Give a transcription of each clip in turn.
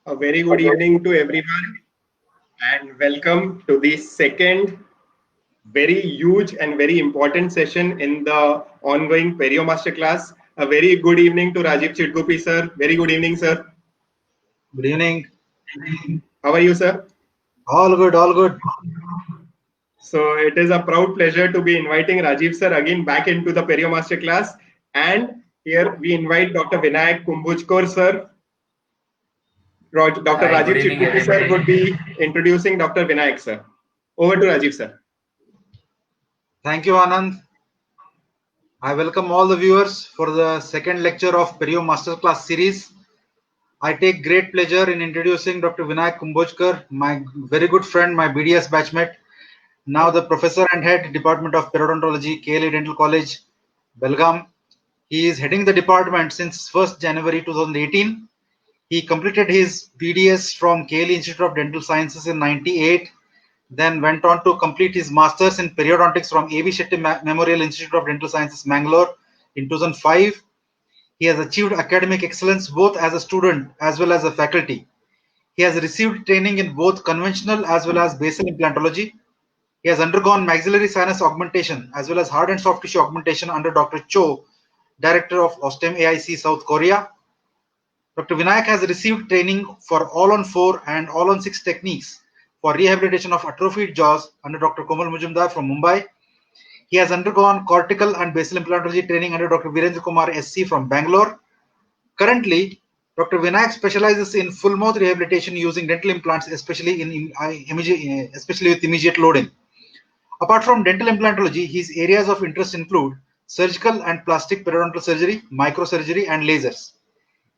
A very good evening to everyone, and welcome to the second very huge and very important session in the ongoing Perio Masterclass. A very good evening to Rajiv Chitgupi, sir. Very good evening, sir. Good evening. How are you, sir? All good, all good. So it is a proud pleasure to be inviting Rajiv, sir, again back into the Perio Masterclass. And here we invite Dr. Vinayak Kumbujkar, sir. Dr. Hi, good Rajiv evening, Chitgupi, sir, would everybody. be introducing Dr. Vinayak, sir. Over to Rajiv, sir. Thank you, Anand. I welcome all the viewers for the second lecture of Perio Masterclass series. I take great pleasure in introducing Dr. Vinayak Kumbojkar, my very good friend, my BDS batchmate, now the professor and head Department of Periodontology, KLE Dental College, Belgaum. He is heading the department since 1st January 2018. He completed his BDS from KLE Institute of Dental Sciences in 98, then went on to complete his masters in periodontics from A.V. Shetty Memorial Institute of Dental Sciences, Mangalore in 2005. He has achieved academic excellence both as a student as well as a faculty. He has received training in both conventional as well as basal implantology. He has undergone maxillary sinus augmentation as well as hard and soft tissue augmentation under Dr. Cho, director of Ostem AIC South Korea. Dr. Vinayak has received training for all-on-4 and all-on-6 techniques for rehabilitation of atrophied jaws under Dr. Komal Mujumdar from Mumbai. He has undergone cortical and basal implantology training under Dr. Virendra Kumar SC from Bangalore. Currently, Dr. Vinayak specializes in full mouth rehabilitation using dental implants, especially with immediate loading. Apart from dental implantology, his areas of interest include surgical and plastic periodontal surgery, microsurgery, and lasers.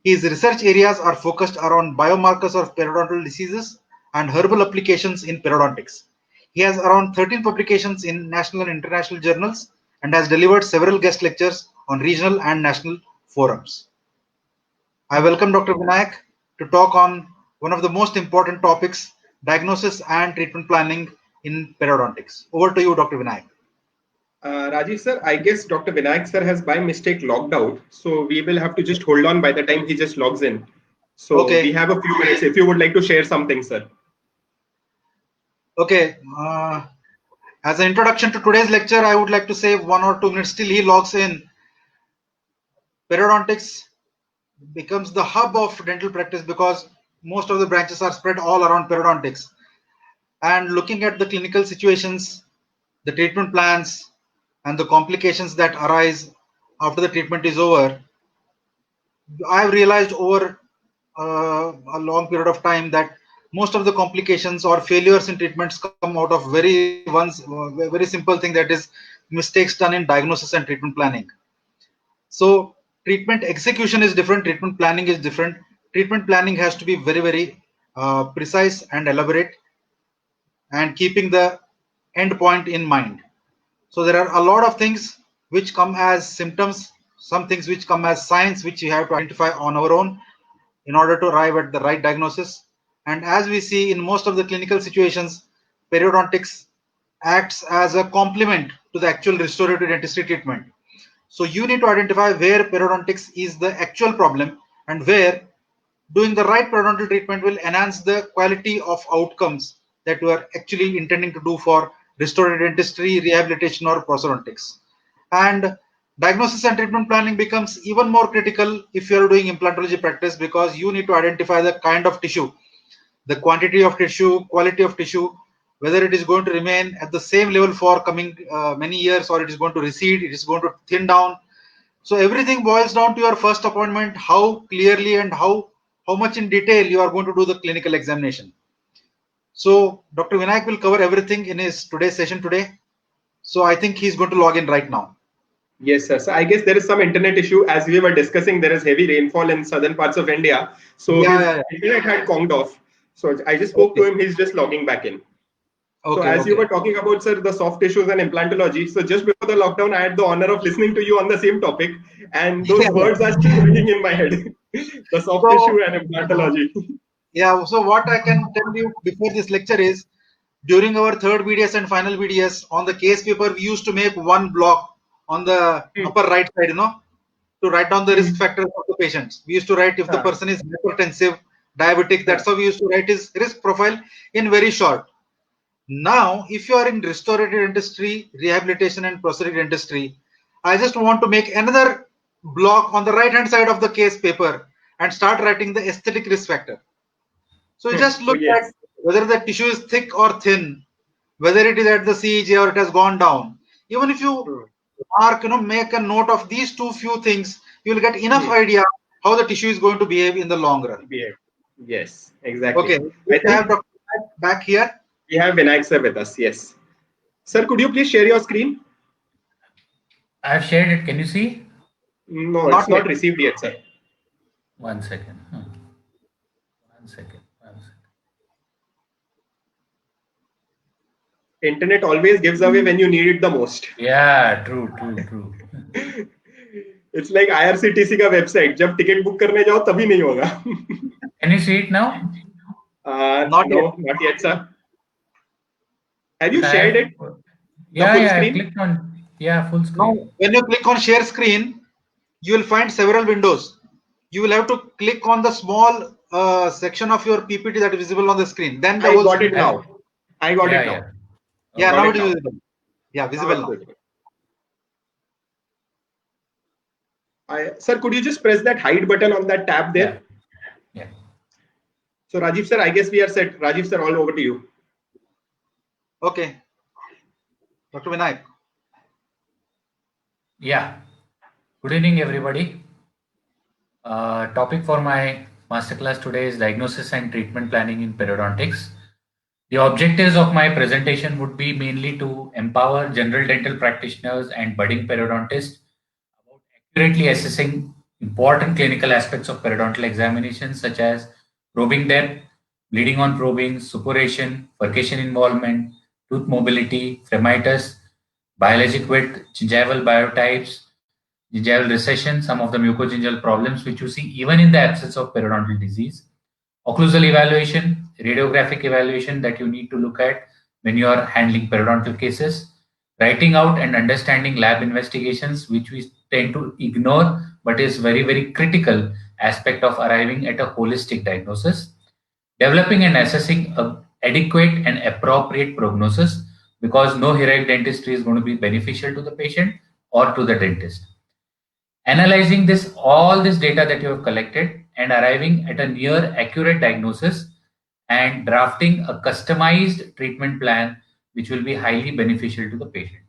His research areas are focused around biomarkers of periodontal diseases and herbal applications in periodontics. He has around 13 publications in national and international journals and has delivered several guest lectures on regional and national forums. I welcome Dr. Vinayak to talk on one of the most important topics, diagnosis and treatment planning in periodontics. Over to you, Dr. Vinayak. Rajiv sir, I guess Dr. Vinayak sir has by mistake logged out. So we will have to just hold on by the time he just logs in. So we Okay. have a few minutes if you would like to share something, sir. Okay. As an introduction to today's lecture, I would like to say 1 or 2 minutes till he logs in. Periodontics becomes the hub of dental practice because most of the branches are spread all around periodontics. And looking at the clinical situations, the treatment plans, and the complications that arise after the treatment is over, I've realized over a long period of time that most of the complications or failures in treatments come out of very simple thing, that is mistakes done in diagnosis and treatment planning. So treatment execution is different, treatment planning is different. Treatment planning has to be very precise and elaborate and keeping the end point in mind. So there are a lot of things which come as symptoms, some things which come as signs which we have to identify on our own in order to arrive at the right diagnosis. And as we see in most of the clinical situations, periodontics acts as a complement to the actual restorative dentistry treatment. So you need to identify where periodontics is the actual problem and where doing the right periodontal treatment will enhance the quality of outcomes that you are actually intending to do for restorative dentistry, rehabilitation, or prosthodontics. And diagnosis and treatment planning becomes even more critical if you are doing implantology practice because you need to identify the kind of tissue, the quantity of tissue, quality of tissue, whether it is going to remain at the same level for coming many years or it is going to recede, it is going to thin down. So everything boils down to your first appointment, how clearly and how much in detail you are going to do the clinical examination. So Dr. Vinayak will cover everything in his today's session today. So I think he's going to log in right now. Yes, sir. So I guess there is some internet issue. As we were discussing, there is heavy rainfall in southern parts of India. So his internet had conked off. So I just spoke to him. He's just logging back in. So as you were talking about, sir, the soft tissues and implantology. So just before the lockdown, I had the honor of listening to you on the same topic. And those words are still ringing in my head. The soft tissue and implantology. Yeah, so what I can tell you before this lecture is, during our third BDS and final BDS, on the case paper, we used to make one block on the upper right side, to write down the risk factors of the patients. We used to write if the person is hypertensive, diabetic. That's how we used to write his risk profile in very short. Now, if you are in restorative dentistry, rehabilitation and prosthetic dentistry, I just want to make another block on the right hand side of the case paper and start writing the aesthetic risk factor. So you just look at whether the tissue is thick or thin, whether it is at the CEJ or it has gone down. Even if you make a note of these few things, you will get enough idea how the tissue is going to behave in the long run. Yes, exactly. Okay, we have Dr. back here. We have Vinayak sir with us. Yes, sir. Could you please share your screen? I've shared it. Can you see? No, it's not received yet, sir. 1 second. 1 second. Internet always gives away when you need it the most. Yeah, true. It's like IRCTC का website. जब ticket book करने जाओ तभी नहीं होगा. Can you see it now? Not yet, sir. Have you shared it? Yeah, I clicked on. Yeah, full screen. Now, when you click on share screen, you will find several windows. You will have to click on the small section of your PPT that is visible on the screen. Then I got it now. I got it now. Yeah, now it is visible. Yeah, visible now. Sir, could you just press that hide button on that tab there? Yeah. So Rajiv sir, I guess we are set. Rajiv sir, all over to you. Okay. Dr. Vinayak. Yeah. Good evening, everybody. Topic for my masterclass today is diagnosis and treatment planning in periodontics. The objectives of my presentation would be mainly to empower general dental practitioners and budding periodontists about accurately assessing important clinical aspects of periodontal examinations such as probing depth, bleeding on probing, suppuration, furcation involvement, tooth mobility, fremitus, biologic width, gingival biotypes, gingival recession, some of the mucogingival problems which you see even in the absence of periodontal disease, occlusal evaluation, radiographic evaluation that you need to look at when you are handling periodontal cases, writing out and understanding lab investigations, which we tend to ignore, but is very, very critical aspect of arriving at a holistic diagnosis, developing and assessing an adequate and appropriate prognosis, because no heroic dentistry is going to be beneficial to the patient or to the dentist. Analyzing all this data that you have collected and arriving at a near accurate diagnosis and drafting a customized treatment plan which will be highly beneficial to the patient.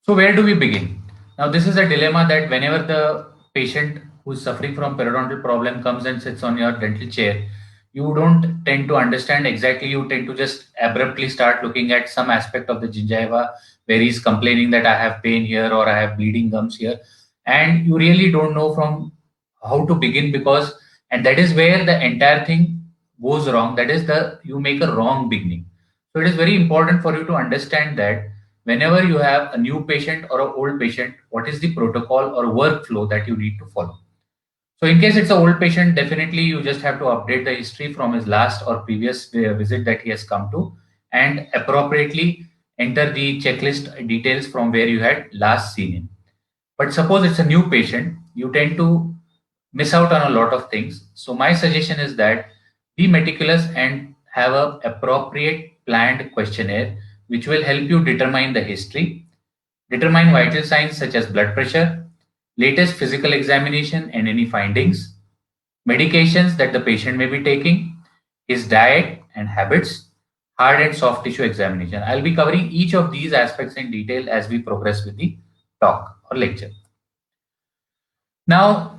So where do we begin? Now this is a dilemma that whenever the patient who is suffering from periodontal problem comes and sits on your dental chair, you don't tend to understand exactly, you tend to just abruptly start looking at some aspect of the gingiva where he's complaining that I have pain here or I have bleeding gums here, and you really don't know from how to begin, and that is where the entire thing goes wrong. That is you make a wrong beginning. So it is very important for you to understand that whenever you have a new patient or an old patient, what is the protocol or workflow that you need to follow. So in case it's an old patient, definitely you just have to update the history from his last or previous visit that he has come to and appropriately enter the checklist details from where you had last seen him. But suppose it's a new patient, you tend to miss out on a lot of things. So my suggestion is that be meticulous and have an appropriate planned questionnaire which will help you determine the history, determine vital signs such as blood pressure, latest physical examination and any findings, medications that the patient may be taking, his diet and habits, hard and soft tissue examination. I'll be covering each of these aspects in detail as we progress with the talk or lecture. Now,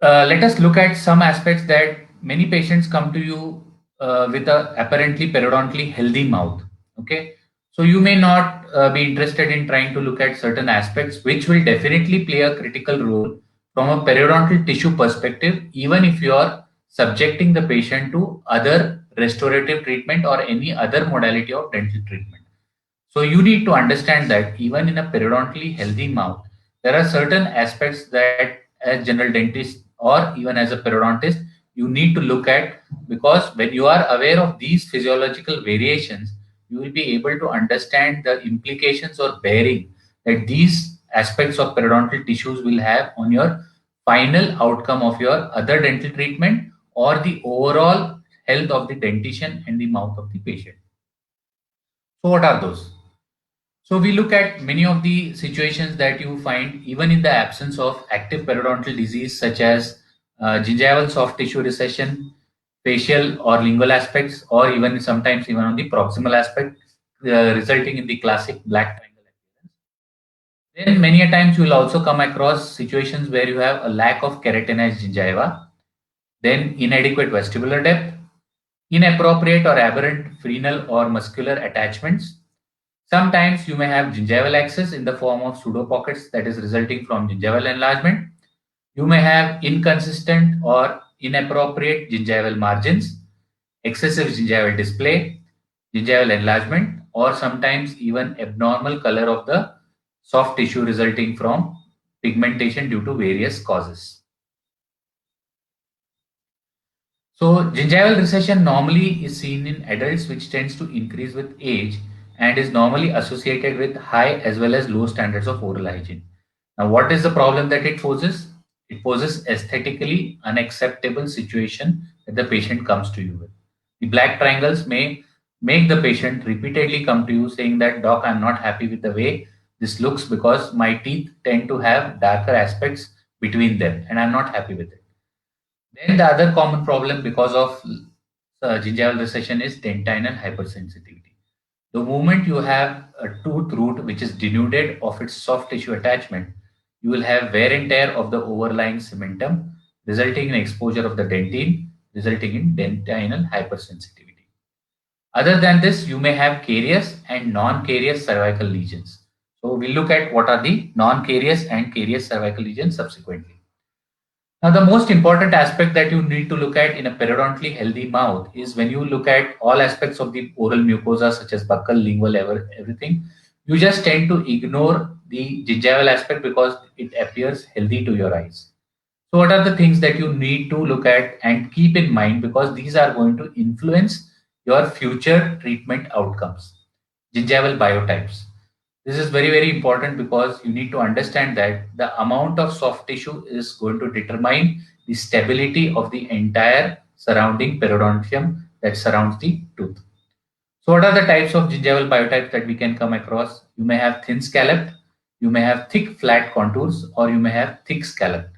let us look at some aspects that many patients come to you with a apparently periodontally healthy mouth. Okay, so you may not be interested in trying to look at certain aspects which will definitely play a critical role from a periodontal tissue perspective, even if you are subjecting the patient to other restorative treatment or any other modality of dental treatment. So you need to understand that even in a periodontally healthy mouth, there are certain aspects that as general dentist or even as a periodontist, you need to look at, because when you are aware of these physiological variations, you will be able to understand the implications or bearing that these aspects of periodontal tissues will have on your final outcome of your other dental treatment or the overall health of the dentition and the mouth of the patient. So what are those? So we look at many of the situations that you find even in the absence of active periodontal disease, such as gingival soft tissue recession, facial or lingual aspects, or even sometimes even on the proximal aspect, resulting in the classic black triangle appearance. Then many a times you will also come across situations where you have a lack of keratinized gingiva, then inadequate vestibular depth, inappropriate or aberrant frenal or muscular attachments. Sometimes you may have gingival access in the form of pseudopockets that is resulting from gingival enlargement. You may have inconsistent or inappropriate gingival margins, excessive gingival display, gingival enlargement, or sometimes even abnormal color of the soft tissue resulting from pigmentation due to various causes. So gingival recession normally is seen in adults, which tends to increase with age and is normally associated with high as well as low standards of oral hygiene. Now, what is the problem that it poses? It poses aesthetically unacceptable situation that the patient comes to you with. The black triangles may make the patient repeatedly come to you saying that, "Doc, I'm not happy with the way this looks because my teeth tend to have darker aspects between them and I'm not happy with it." Then the other common problem because of gingival recession is dentinal hypersensitivity. The moment you have a tooth root which is denuded of its soft tissue attachment, you will have wear and tear of the overlying cementum, resulting in exposure of the dentine, resulting in dentinal hypersensitivity. Other than this, you may have carious and non-carious cervical lesions. So we'll look at what are the non-carious and carious cervical lesions subsequently. Now, the most important aspect that you need to look at in a periodontally healthy mouth is when you look at all aspects of the oral mucosa, such as buccal, lingual, everything, you just tend to ignore the gingival aspect because it appears healthy to your eyes. So what are the things that you need to look at and keep in mind, because these are going to influence your future treatment outcomes? Gingival biotypes. This is very, very important because you need to understand that the amount of soft tissue is going to determine the stability of the entire surrounding periodontium that surrounds the tooth. So what are the types of gingival biotypes that we can come across? You may have thin scalloped, you may have thick flat contours, or you may have thick scalloped.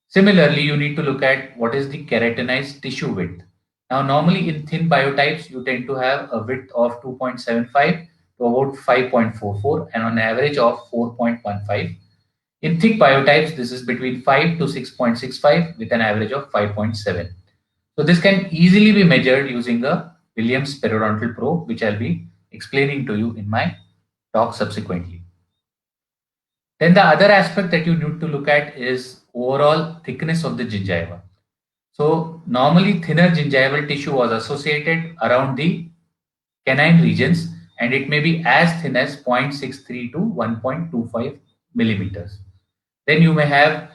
Similarly, you need to look at what is the keratinized tissue width. Now, normally in thin biotypes, you tend to have a width of 2.75 to about 5.44 and on average of 4.15. In thick biotypes, this is between 5 to 6.65 with an average of 5.7. So this can easily be measured using the Williams periodontal probe, which I'll be explaining to you in my talk subsequently. Then the other aspect that you need to look at is overall thickness of the gingiva. So normally thinner gingival tissue was associated around the canine regions, and it may be as thin as 0.63 to 1.25 millimeters. Then you may have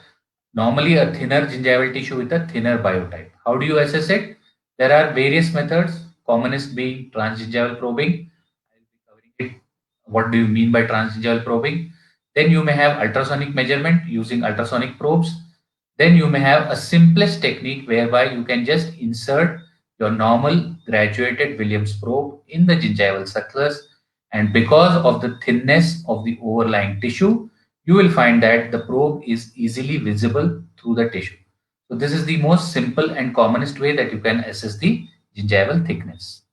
normally a thinner gingival tissue with a thinner biotype. How do you assess it? There are various methods, commonest being transgingival probing. I'll be covering it. What do you mean by transgingival probing? Then you may have ultrasonic measurement using ultrasonic probes. Then you may have a simplest technique whereby you can just insert your normal graduated Williams probe in the gingival sucklers, and because of the thinness of the overlying tissue, you will find that the probe is easily visible through the tissue. So this is the most simple and commonest way that you can assess the gingival thickness.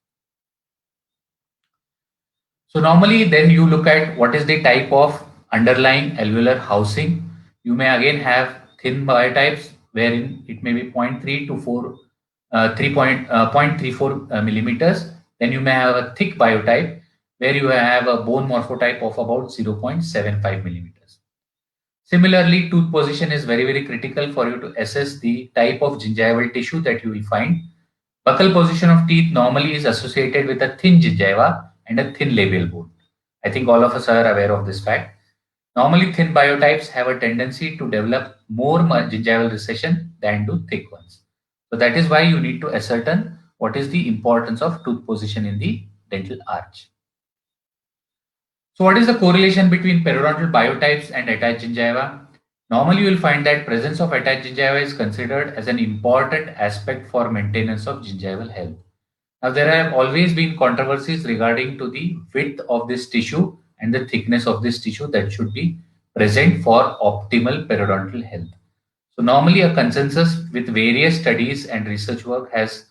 So normally then you look at what is the type of underlying alveolar housing. You may again have thin biotypes wherein it may be 0.3 to 0.34 millimeters. Then you may have a thick biotype where you have a bone morphotype of about 0.75 millimeters. Similarly, tooth position is very, very critical for you to assess the type of gingival tissue that you will find. Buccal position of teeth normally is associated with a thin gingiva and a thin labial bone. I think all of us are aware of this fact. Normally, thin biotypes have a tendency to develop more gingival recession than do thick ones. So that is why you need to ascertain what is the importance of tooth position in the dental arch. So what is the correlation between periodontal biotypes and attached gingiva? Normally, you will find that presence of attached gingiva is considered as an important aspect for maintenance of gingival health. Now, there have always been controversies regarding to the width of this tissue and the thickness of this tissue that should be present for optimal periodontal health. So normally a consensus with various studies and research work has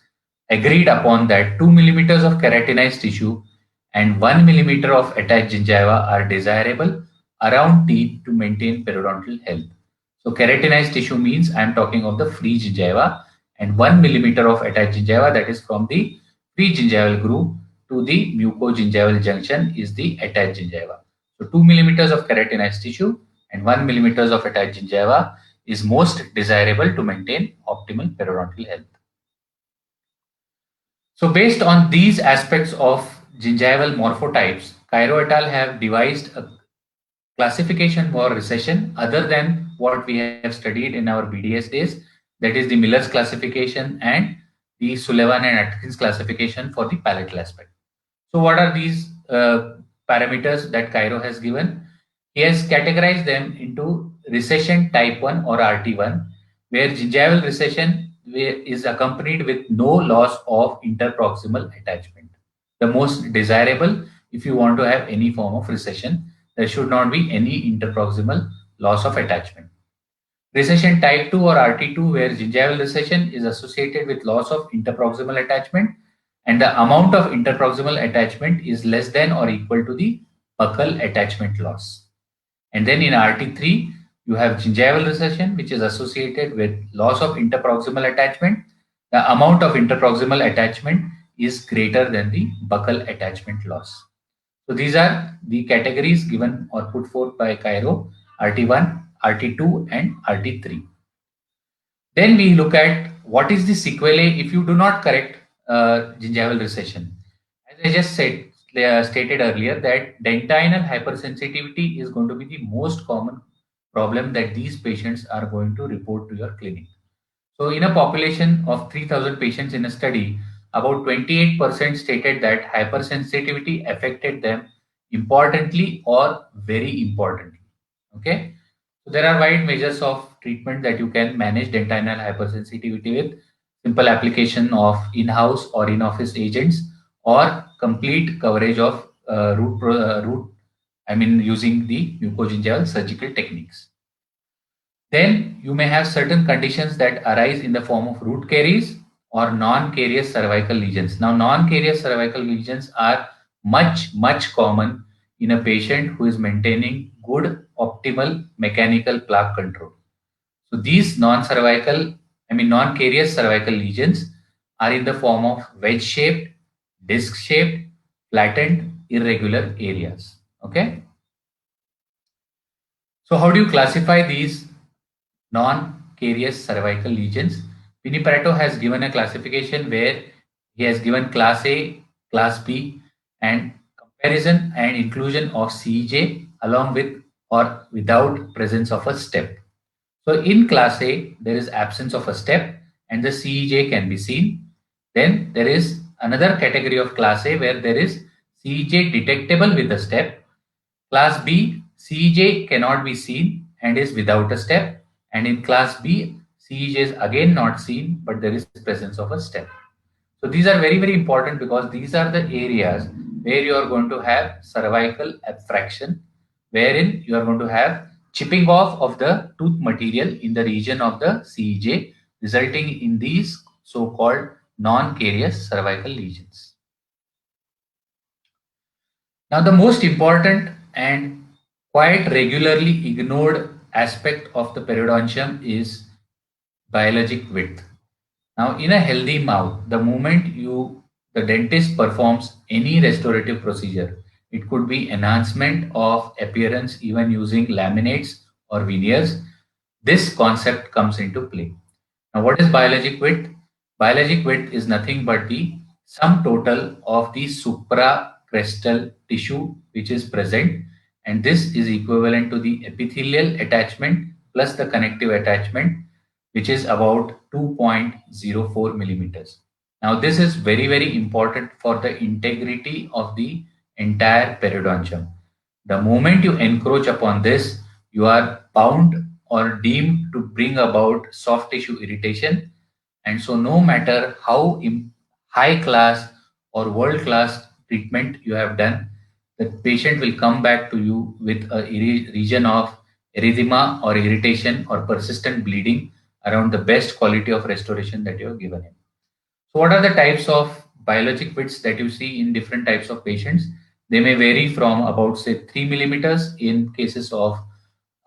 agreed upon that 2 millimeters of keratinized tissue and 1 millimeter of attached gingiva are desirable around teeth to maintain periodontal health. So keratinized tissue means I am talking of the free gingiva, and 1 millimeter of attached gingiva, that is from the free gingival groove to the mucogingival junction, is the attached gingiva. So 2 millimeters of keratinized tissue and 1 millimeters of attached gingiva is most desirable to maintain optimal periodontal health. So based on these aspects of gingival morphotypes, Cairo et al. Have devised a classification for recession other than what we have studied in our BDS days, that is the Miller's classification and the Sullivan and Atkins classification for the palatal aspect. So what are these parameters that Cairo has given? He has categorized them into recession type 1 or RT1, where gingival recession is accompanied with no loss of interproximal attachment. The most desirable, if you want to have any form of recession, there should not be any interproximal loss of attachment. Recession type 2 or RT2, where gingival recession is associated with loss of interproximal attachment and the amount of interproximal attachment is less than or equal to the buccal attachment loss. And then in RT3, you have gingival recession, which is associated with loss of interproximal attachment. The amount of interproximal attachment is greater than the buccal attachment loss. So these are the categories given or put forth by Cairo: RT1, RT2, and RT3. Then we look at what is the sequelae if you do not correct gingival recession. As I just said, stated earlier, that dentinal hypersensitivity is going to be the most common problem that these patients are going to report to your clinic. So in a population of 3,000 patients in a study, about 28% stated that hypersensitivity affected them importantly or very importantly. Okay. So there are wide measures of treatment that you can manage dentinal hypersensitivity with: simple application of in-house or in-office agents, or complete coverage of using the mucogingival surgical techniques. Then you may have certain conditions that arise in the form of root caries or non-carious cervical lesions. Now, non-carious cervical lesions are much common in a patient who is maintaining good optimal mechanical plaque control. So these non-carious cervical lesions are in the form of wedge-shaped, disc-shaped, flattened, irregular areas. Okay. So how do you classify these non-carious cervical lesions? Vinny Pareto has given a classification where he has given class A, class B, and comparison and inclusion of CEJ along with or without presence of a step. So in class A, there is absence of a step and the CEJ can be seen. Then there is another category of class A where there is CEJ detectable with a step. Class B, CEJ cannot be seen and is without a step. And in class B, CEJ is again not seen, but there is presence of a step. So these are very important because these are the areas where you are going to have cervical abfraction, wherein you are going to have chipping off of the tooth material in the region of the CEJ, resulting in these so-called non-carious cervical lesions. Now, the most important and quite regularly ignored aspect of the periodontium is biologic width. Now, in a healthy mouth, the moment the dentist performs any restorative procedure, it could be enhancement of appearance even using laminates or veneers, this concept comes into play. Now, what is biologic width? Biologic width is nothing but the sum total of the supracrestal tissue which is present, and this is equivalent to the epithelial attachment plus the connective attachment, which is about 2.04 millimeters. Now, this is very important for the integrity of the entire periodontium. The moment you encroach upon this, you are bound or deemed to bring about soft tissue irritation. And so no matter how high class or world class treatment you have done, the patient will come back to you with a region of erythema or irritation or persistent bleeding around the best quality of restoration that you have given him. So what are the types of biologic widths that you see in different types of patients? They may vary from about say 3 millimeters in cases of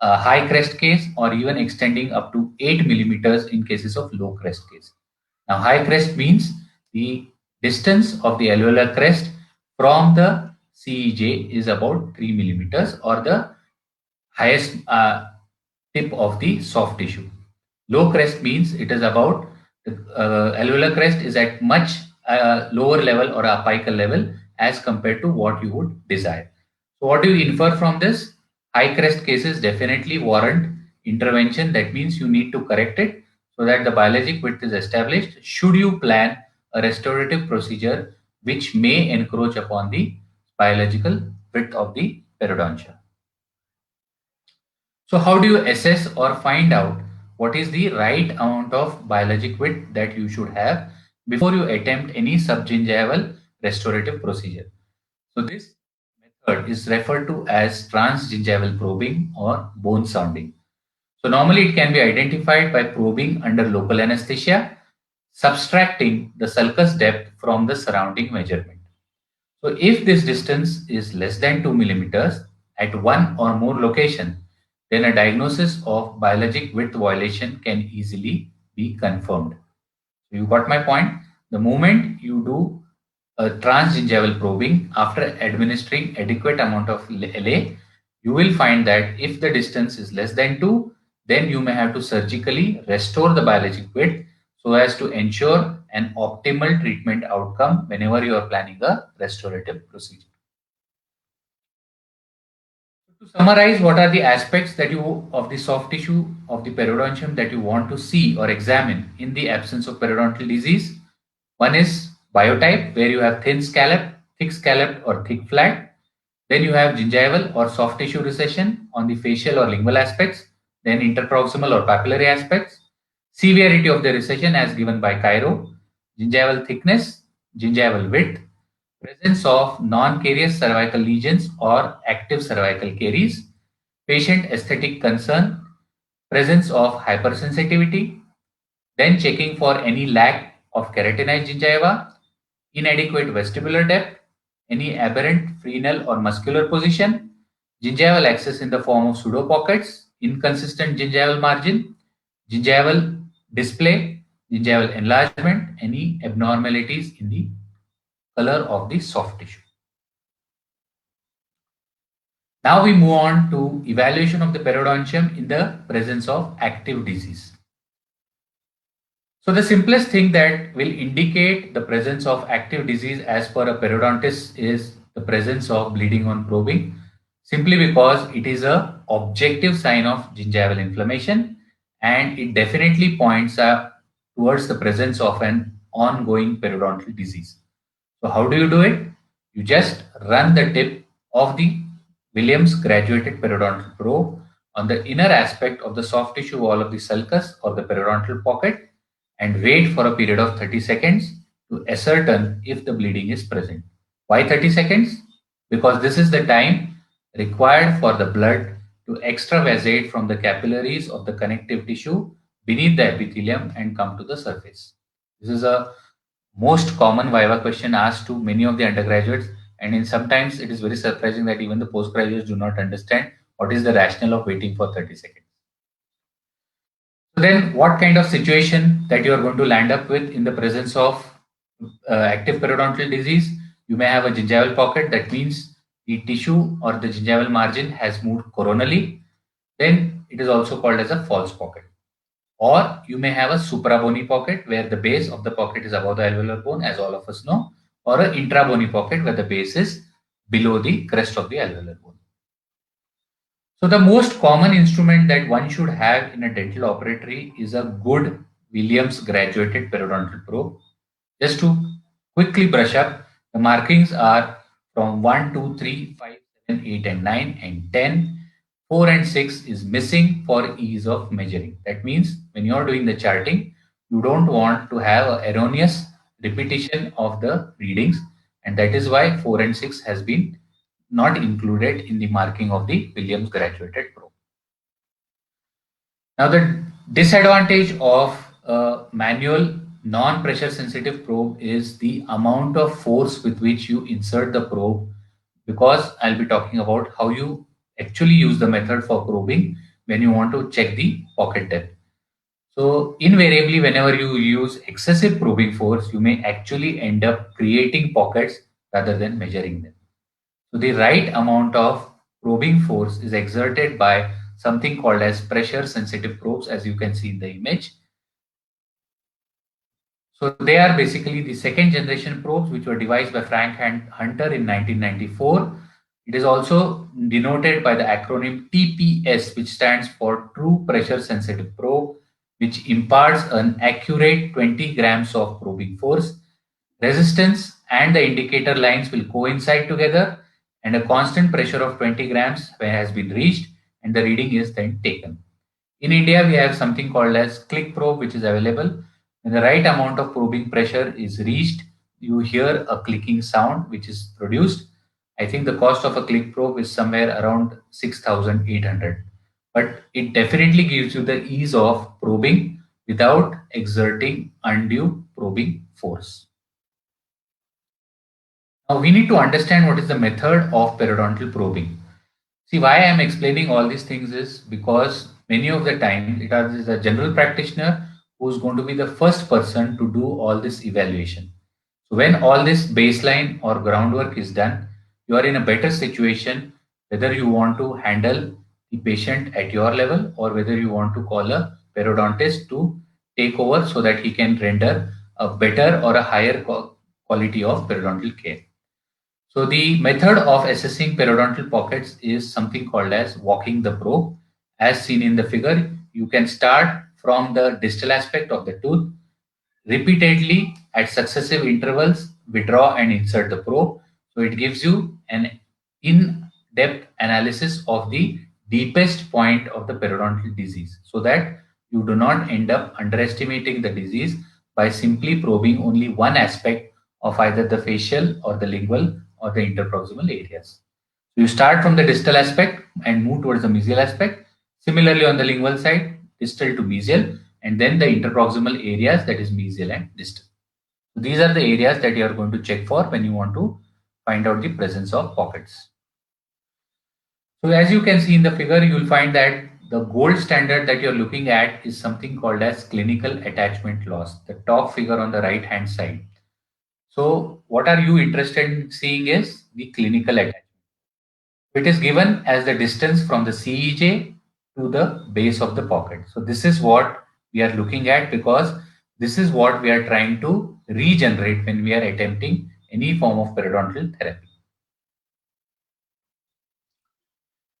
high crest case, or even extending up to 8 millimeters in cases of low crest case. Now high crest means the distance of the alveolar crest from the CEJ is about 3 millimeters, or the highest tip of the soft tissue. Low crest means it is about the alveolar crest is at much lower level or apical level as compared to what you would desire. So what do you infer from this? High crest cases definitely warrant intervention. That means you need to correct it so that the biologic width is established should you plan a restorative procedure which may encroach upon the biological width of the periodontia. So how do you assess or find out what is the right amount of biologic width that you should have before you attempt any subgingival restorative procedure? So this method is referred to as transgingival probing or bone sounding. So normally it can be identified by probing under local anesthesia, subtracting the sulcus depth from the surrounding measurement. So if this distance is less than 2 millimeters at one or more location, then a diagnosis of biologic width violation can easily be confirmed. So you got my point? The moment you do a transgingival probing after administering adequate amount of LA, you will find that if the distance is less than 2, then you may have to surgically restore the biologic width so as to ensure an optimal treatment outcome whenever you are planning a restorative procedure. To summarize, what are the aspects that you of the soft tissue of the periodontium that you want to see or examine in the absence of periodontal disease? One is biotype, where you have thin scallop, thick scalloped or thick flat. Then you have gingival or soft tissue recession on the facial or lingual aspects, then interproximal or papillary aspects, severity of the recession as given by Cairo, gingival thickness, gingival width, presence of non-carious cervical lesions or active cervical caries, patient aesthetic concern, presence of hypersensitivity, then checking for any lack of keratinized gingiva, inadequate vestibular depth, any aberrant frenal or muscular position, gingival access in the form of pseudopockets, inconsistent gingival margin, gingival display, gingival enlargement, any abnormalities in the color of the soft tissue. Now we move on to evaluation of the periodontium in the presence of active disease. So the simplest thing that will indicate the presence of active disease as per a periodontist is the presence of bleeding on probing, simply because it is a objective sign of gingival inflammation and it definitely points towards the presence of an ongoing periodontal disease. So how do you do it? You just run the tip of the Williams graduated periodontal probe on the inner aspect of the soft tissue wall of the sulcus or the periodontal pocket and wait for a period of 30 seconds to ascertain if the bleeding is present. Why 30 seconds? Because this is the time required for the blood to extravasate from the capillaries of the connective tissue beneath the epithelium and come to the surface. This is a most common viva question asked to many of the undergraduates, and sometimes it is very surprising that even the postgraduates do not understand what is the rationale of waiting for 30 seconds. So then what kind of situation that you are going to land up with in the presence of active periodontal disease? You may have a gingival pocket. That means the tissue or the gingival margin has moved coronally. Then it is also called as a false pocket. Or you may have a suprabony pocket where the base of the pocket is above the alveolar bone, as all of us know, or an intrabony pocket where the base is below the crest of the alveolar bone. So the most common instrument that one should have in a dental operatory is a good Williams graduated periodontal probe. Just to quickly brush up, the markings are from 1, 2, 3, 5, 7, 8 and 9 and 10. 4 and 6 is missing for ease of measuring. That means when you are doing the charting, you don't want to have an erroneous repetition of the readings, and that is why 4 and 6 has been not included in the marking of the Williams graduated probe. Now the disadvantage of a manual non-pressure sensitive probe is the amount of force with which you insert the probe, because I'll be talking about how you actually use the method for probing when you want to check the pocket depth. So invariably, whenever you use excessive probing force, you may actually end up creating pockets rather than measuring them. So the right amount of probing force is exerted by something called as pressure sensitive probes, as you can see in the image. So they are basically the second generation probes which were devised by Frank Hunter in 1994. It is also denoted by the acronym TPS, which stands for True Pressure Sensitive Probe, which imparts an accurate 20 grams of probing force. Resistance and the indicator lines will coincide together, and a constant pressure of 20 grams has been reached, and the reading is then taken. In India, we have something called as click probe, which is available. When the right amount of probing pressure is reached, you hear a clicking sound which is produced. I think the cost of a click probe is somewhere around 6,800, but it definitely gives you the ease of probing without exerting undue probing force. Now we need to understand what is the method of periodontal probing. See, why I am explaining all these things is because many of the time it is a general practitioner who is going to be the first person to do all this evaluation. So when all this baseline or groundwork is done, you are in a better situation whether you want to handle the patient at your level or whether you want to call a periodontist to take over so that he can render a better or a higher quality of periodontal care. So the method of assessing periodontal pockets is something called as walking the probe. As seen in the figure, you can start from the distal aspect of the tooth, repeatedly at successive intervals, withdraw and insert the probe. So it gives you an in-depth analysis of the deepest point of the periodontal disease so that you do not end up underestimating the disease by simply probing only one aspect of either the facial or the lingual or the interproximal areas. So you start from the distal aspect and move towards the mesial aspect. Similarly, on the lingual side, distal to mesial, and then the interproximal areas, that is mesial and distal. So these are the areas that you are going to check for when you want to find out the presence of pockets. So as you can see in the figure, you will find that the gold standard that you're looking at is something called as clinical attachment loss, the top figure on the right hand side. So what are you interested in seeing is the clinical attachment. It is given as the distance from the CEJ to the base of the pocket. So this is what we are looking at because this is what we are trying to regenerate when we are attempting any form of periodontal therapy.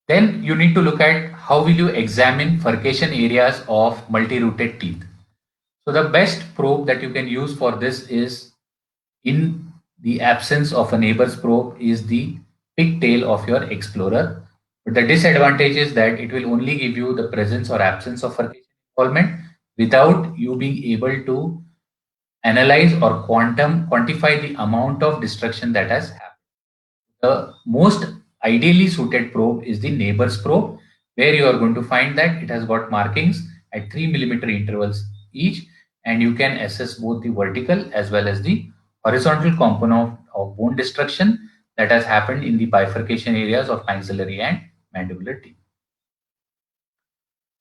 Then you need to look at how will you examine furcation areas of multi-rooted teeth. So the best probe that you can use for this is, in the absence of a neighbor's probe, is the pigtail of your Explorer. But the disadvantage is that it will only give you the presence or absence of furcation involvement without you being able to analyze or quantify the amount of destruction that has happened. The most ideally suited probe is the neighbor's probe, where you are going to find that it has got markings at 3 millimeter intervals each, and you can assess both the vertical as well as the horizontal component of bone destruction that has happened in the bifurcation areas of maxillary and mandibular teeth.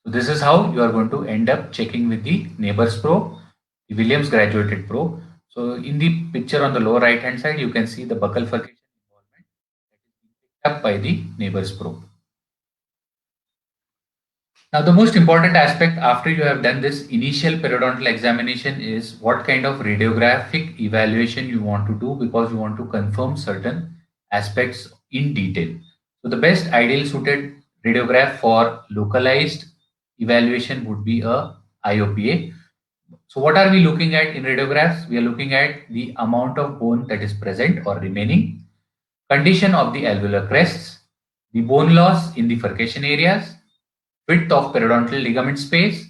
So this is how you are going to end up checking with the neighbor's probe, the Williams graduated probe. So in the picture on the lower right hand side, you can see the buccal furcation involvement that is being picked up by the neighbor's probe. Now the most important aspect after you have done this initial periodontal examination is what kind of radiographic evaluation you want to do, because you want to confirm certain aspects in detail. So the best ideal suited radiograph for localized evaluation would be a IOPA. So what are we looking at in radiographs? We are looking at the amount of bone that is present or remaining, condition of the alveolar crests, the bone loss in the furcation areas, width of periodontal ligament space,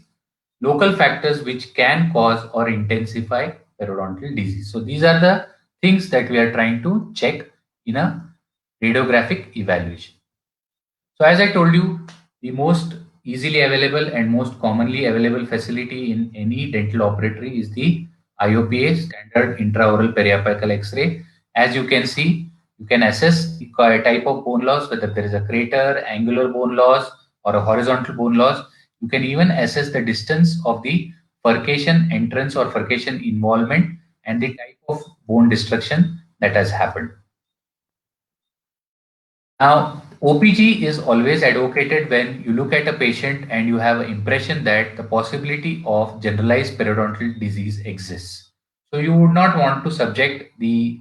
local factors which can cause or intensify periodontal disease. So these are the things that we are trying to check in a radiographic evaluation. So as I told you, the most easily available and most commonly available facility in any dental operatory is the IOPA, standard intraoral periapical X-ray. As you can see, you can assess the type of bone loss, whether there is a crater, angular bone loss, or a horizontal bone loss. You can even assess the distance of the furcation entrance or furcation involvement and the type of bone destruction that has happened. Now, OPG is always advocated when you look at a patient and you have an impression that the possibility of generalized periodontal disease exists. So you would not want to subject the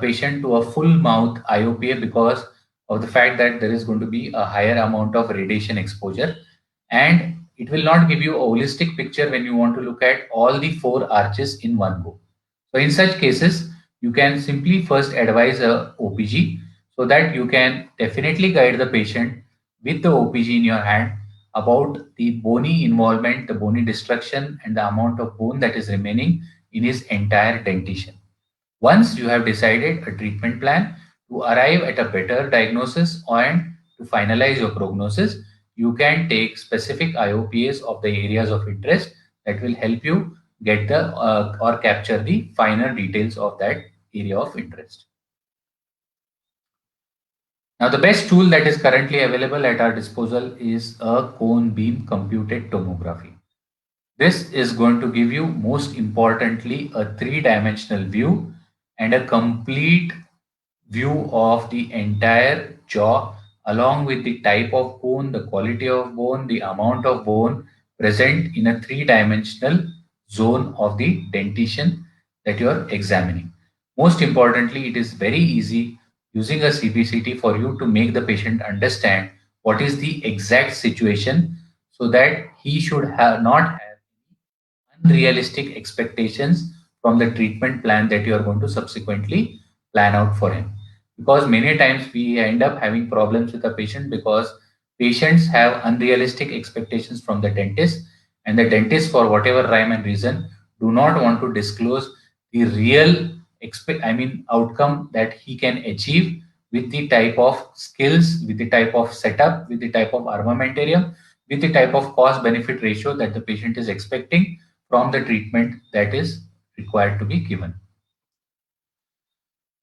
patient to a full mouth IOPA because of the fact that there is going to be a higher amount of radiation exposure, and it will not give you a holistic picture when you want to look at all the four arches in one go. So in such cases, you can simply first advise a OPG so that you can definitely guide the patient with the OPG in your hand about the bony involvement, the bony destruction, and the amount of bone that is remaining in his entire dentition. Once you have decided a treatment plan to arrive at a better diagnosis and to finalize your prognosis, you can take specific IOPAs of the areas of interest that will help you get the or capture the finer details of that area of interest. Now, the best tool that is currently available at our disposal is a cone beam computed tomography. This is going to give you, most importantly, a three-dimensional view and a complete view of the entire jaw, along with the type of bone, the quality of bone, the amount of bone present in a three-dimensional zone of the dentition that you are examining. Most importantly, it is very easy using a CBCT for you to make the patient understand what is the exact situation so that he should not have unrealistic expectations from the treatment plan that you are going to subsequently plan out for him. Because many times we end up having problems with the patient because patients have unrealistic expectations from the dentist, and the dentist, for whatever rhyme and reason, do not want to disclose the real outcome that he can achieve with the type of skills, with the type of setup, with the type of armamentarium, with the type of cost benefit ratio that the patient is expecting from the treatment that is required to be given.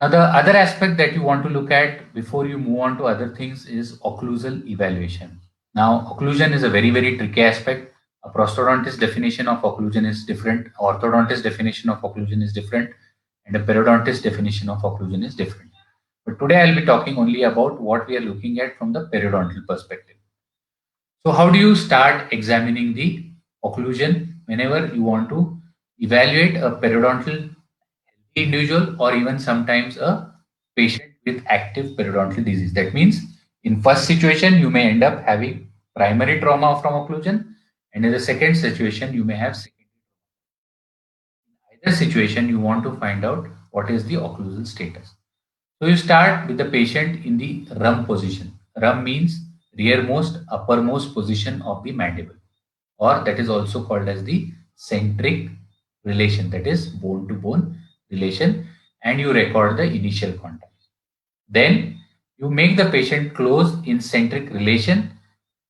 Now, the other aspect that you want to look at before you move on to other things is occlusal evaluation. Now, occlusion is a very, very tricky aspect. A prosthodontist definition of occlusion is different, orthodontist definition of occlusion is different, and a periodontist definition of occlusion is different. But today I'll be talking only about what we are looking at from the periodontal perspective. So how do you start examining the occlusion whenever you want to evaluate a periodontal individual or even sometimes a patient with active periodontal disease? That means in first situation, you may end up having primary trauma from occlusion, and in the second situation, you may have secondary. In either situation, you want to find out what is the occlusal status. So you start with the patient in the rump position. Rump means rearmost uppermost position of the mandible, or that is also called as the centric relation, that is bone to bone relation, and you record the initial contact. Then you make the patient close in centric relation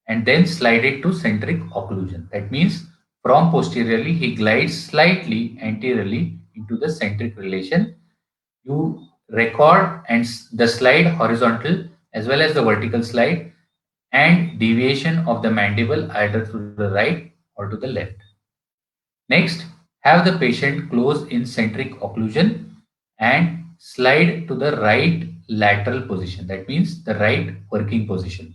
and then slide it to centric occlusion. That means from posteriorly he glides slightly anteriorly into the centric relation. You record and the slide horizontal as well as the vertical slide and deviation of the mandible either to the right or to the left. Next, have the patient close in centric occlusion and slide to the right lateral position. That means the right working position.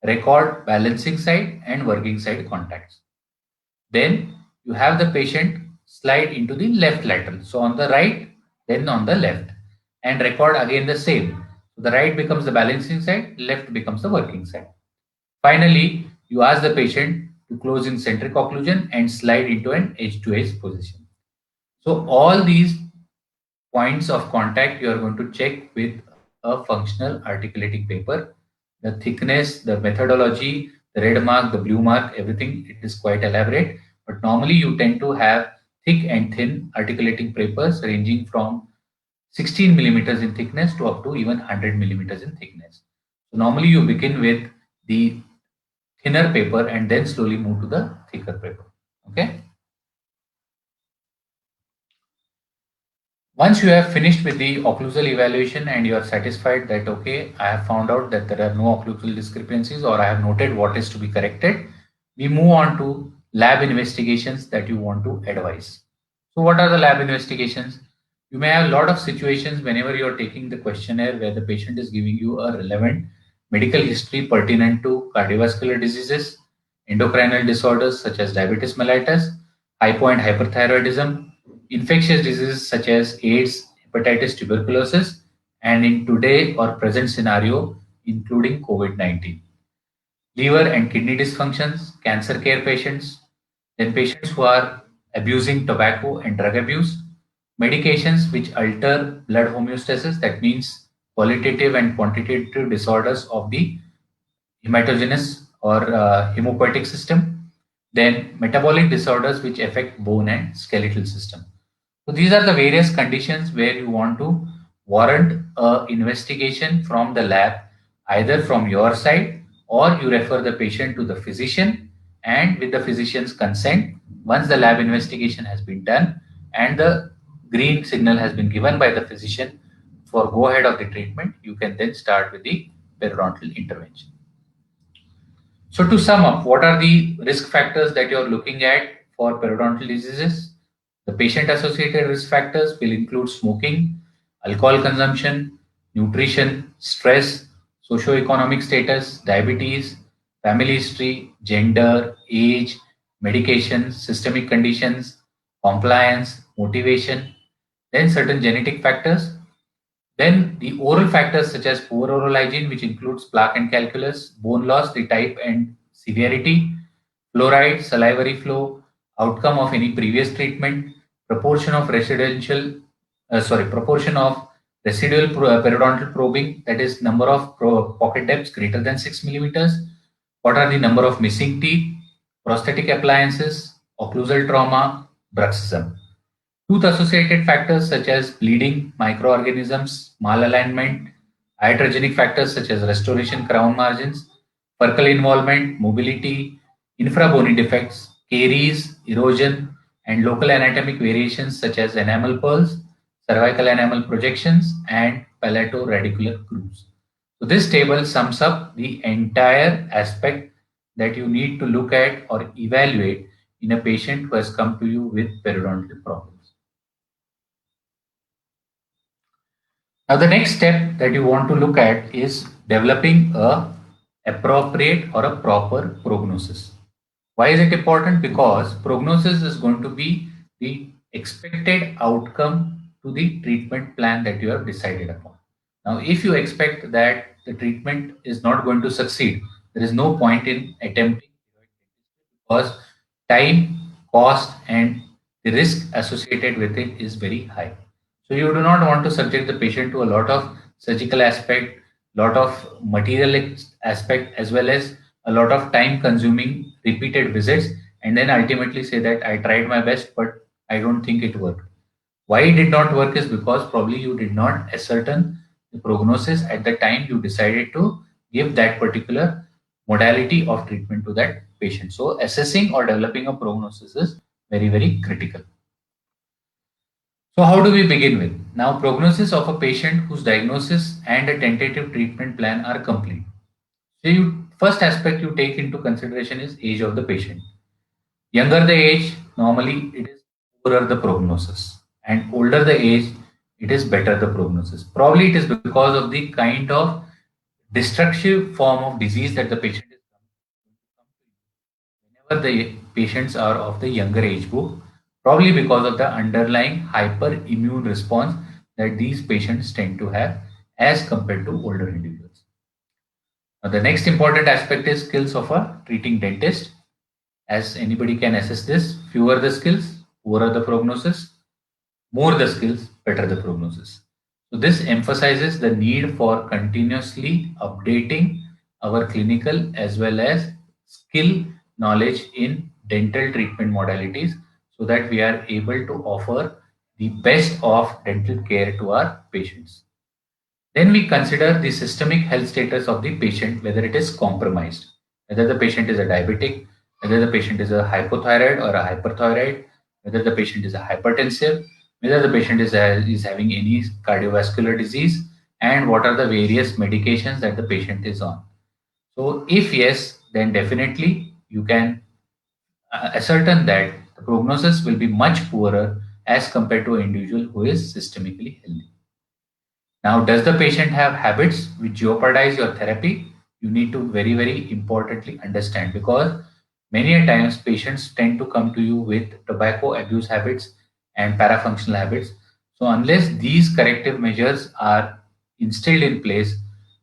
Record balancing side and working side contacts. Then you have the patient slide into the left lateral. So on the right, then on the left, and record again the same. So the right becomes the balancing side, left becomes the working side. Finally, you ask the patient to close in centric occlusion and slide into an edge-to-edge position. So all these points of contact you are going to check with a functional articulating paper the thickness, the methodology, the red mark, the blue mark, everything, it is quite elaborate. But normally you tend to have thick and thin articulating papers ranging from 16 millimeters in thickness to up to even 100 millimeters in thickness. So normally you begin with the thinner paper and then slowly move to the thicker paper. Okay. Once you have finished with the occlusal evaluation and you are satisfied that, okay, I have found out that there are no occlusal discrepancies or I have noted what is to be corrected, we move on to lab investigations that you want to advise. So what are the lab investigations? You may have a lot of situations whenever you are taking the questionnaire where the patient is giving you a relevant medical history pertinent to cardiovascular diseases, endocrinal disorders such as diabetes mellitus, hypo and hyperthyroidism, infectious diseases such as AIDS, hepatitis, tuberculosis, and in today or present scenario, including COVID-19. Liver and kidney dysfunctions, cancer care patients, then patients who are abusing tobacco and drug abuse, medications which alter blood homeostasis, that means qualitative and quantitative disorders of the hematogenous or hemopoietic system, then metabolic disorders which affect bone and skeletal system. So these are the various conditions where you want to warrant a investigation from the lab, either from your side or you refer the patient to the physician, and with the physician's consent, once the lab investigation has been done and the green signal has been given by the physician for go ahead of the treatment, you can then start with the periodontal intervention. So to sum up, what are the risk factors that you're looking at for periodontal diseases? The patient-associated risk factors will include smoking, alcohol consumption, nutrition, stress, socioeconomic status, diabetes, family history, gender, age, medications, systemic conditions, compliance, motivation, then certain genetic factors, then the oral factors such as poor oral hygiene, which includes plaque and calculus, bone loss, the type and severity, fluoride, salivary flow, outcome of any previous treatment, proportion of proportion of residual periodontal probing, that is number of pocket depths greater than 6 millimeters, what are the number of missing teeth, prosthetic appliances, occlusal trauma, bruxism. Tooth-associated factors such as bleeding, microorganisms, malalignment, iatrogenic factors such as restoration crown margins, furcal involvement, mobility, infrabony defects, caries, erosion, and local anatomic variations such as enamel pearls, cervical enamel projections, and palato-radicular grooves. So this table sums up the entire aspect that you need to look at or evaluate in a patient who has come to you with periodontal problems. Now, the next step that you want to look at is developing a appropriate or a proper prognosis. Why is it important? Because prognosis is going to be the expected outcome to the treatment plan that you have decided upon. Now, if you expect that the treatment is not going to succeed, there is no point in attempting, because time, cost, and the risk associated with it is very high. So you do not want to subject the patient to a lot of surgical aspect, lot of material aspect, as well as a lot of time consuming repeated visits, and then ultimately say that I tried my best, but I don't think it worked. Why it did not work is because probably you did not ascertain the prognosis at the time you decided to give that particular modality of treatment to that patient. So assessing or developing a prognosis is very, very critical. So how do we begin with? Now, prognosis of a patient whose diagnosis and a tentative treatment plan are complete. So first aspect you take into consideration is age of the patient. Younger the age, normally it is poorer the prognosis, and older the age, it is better the prognosis. Probably it is because of the kind of destructive form of disease that the patient is whenever the patients are of the younger age group, probably because of the underlying hyperimmune response that these patients tend to have as compared to older individuals. Now, the next important aspect is skills of a treating dentist. As anybody can assess this, fewer the skills, poorer the prognosis, more the skills, better the prognosis. So this emphasizes the need for continuously updating our clinical as well as skill knowledge in dental treatment modalities so that we are able to offer the best of dental care to our patients. Then we consider the systemic health status of the patient, whether it is compromised, whether the patient is a diabetic, whether the patient is a hypothyroid or a hyperthyroid, whether the patient is a hypertensive, whether the patient is having any cardiovascular disease, and what are the various medications that the patient is on. So if yes, then definitely you can ascertain that the prognosis will be much poorer as compared to an individual who is systemically healthy. Now, does the patient have habits which jeopardize your therapy? You need to very, very importantly understand, because many a times patients tend to come to you with tobacco abuse habits and parafunctional habits. So unless these corrective measures are instilled in place,